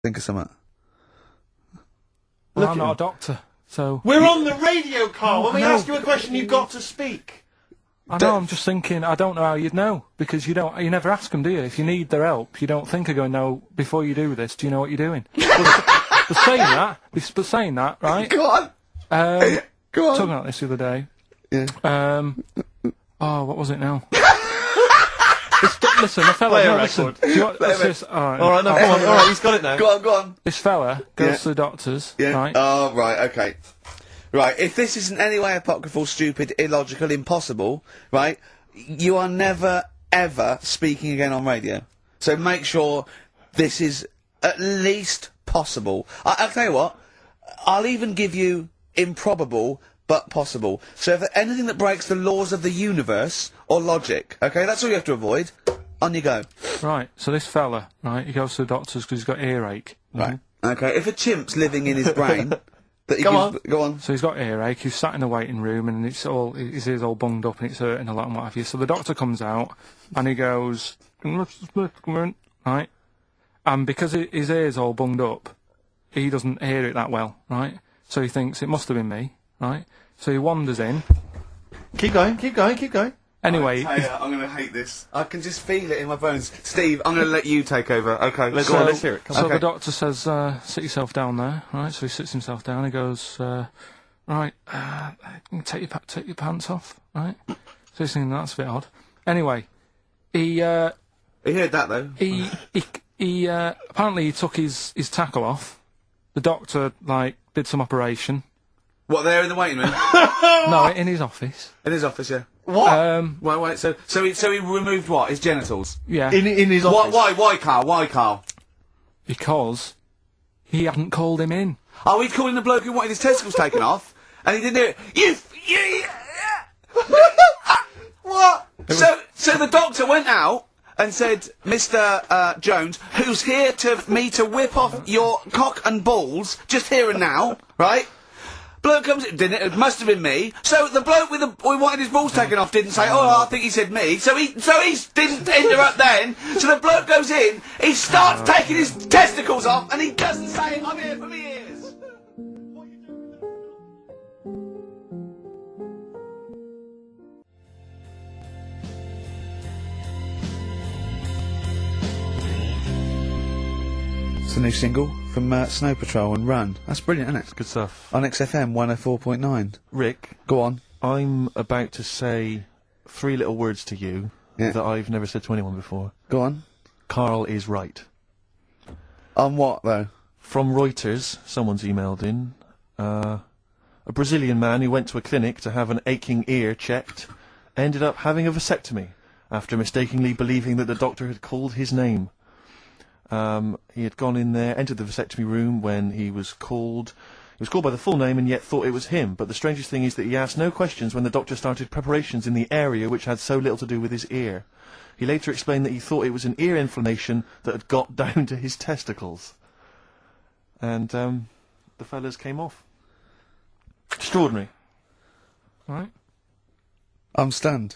Think of something. Well, I'm not a doctor, so... We're on the radio, Carl. When we ask you a question, you've got to speak. I know, I'm just thinking, I don't know how you'd know, because you never ask them, do you? If you need their help, you don't think of going, no, before you do this, do you know what you're doing? But saying that, right? Go on! Go on! Talking about this the other day. Yeah. Oh, what was it now? Listen, a fella... Play a no, record. listen. Do you want, Alright, no, come on. Alright, he's got it now. Go on. This fella goes to the doctors, Yeah. right? Oh, right, okay. Right, if this is in any way apocryphal, stupid, illogical, impossible, right, you are never, ever speaking again on radio. So make sure this is at least possible. I'll tell you what, I'll even give you improbable, but possible. So if anything that breaks the laws of the universe, or logic, okay, that's all you have to avoid. On you go. Right, so this fella, right, he goes to the doctors because he's got earache. Right. Okay, if a chimp's living in his brain... Go on. Go on. So he's got earache, he's sat in the waiting room and his ear's all bunged up and it's hurting a lot and what have you. So the doctor comes out and he goes, right? And because his ear's all bunged up, he doesn't hear it that well, right? So he thinks it must have been me, right? So he wanders in. Keep going. Anyway... I'm going to hate this. I can just feel it in my bones. Steve, I'm going to let you take over. Okay, Let's hear it. Come So on. the doctor says, sit yourself down there, right? So he sits himself down, he goes, right, take your pants off, right? So he's thinking, that's a bit odd. Anyway, He heard that, though. he apparently he took his tackle off. The doctor, like, did some operation. What, there in the waiting room? No, in his office. In his office, yeah. What? Wait, so he removed what? His genitals? Yeah. In his office? Why, Carl? Because he hadn't called him in. Oh, he'd called in the bloke who wanted his testicles taken off, and he didn't do it. What? So the doctor went out and said, Mr. Jones, who's here to whip off your cock and balls, just here and now, right? Bloke comes in, didn't it? It must have been me. So the bloke who wanted his balls taken off didn't say, oh, I think he said me. So he didn't interrupt then. So the bloke goes in, he starts taking his testicles off, and he doesn't say, I'm here for me ears. It's a new single from Snow Patrol and Run. That's brilliant, isn't it? Good stuff. On XFM 104.9. Rick, Go on. I'm about to say 3 little words to you that I've never said to anyone before. Go on. Karl is right. On what, though? From Reuters, someone's emailed in, a Brazilian man who went to a clinic to have an aching ear checked ended up having a vasectomy after mistakenly believing that the doctor had called his name. He had gone in there, entered the vasectomy room when he was called. He was called by the full name and yet thought it was him. But the strangest thing is that he asked no questions when the doctor started preparations in the area which had so little to do with his ear. He later explained that he thought it was an ear inflammation that had got down to his testicles. And, the fellas came off. Extraordinary. Right? I'm stunned.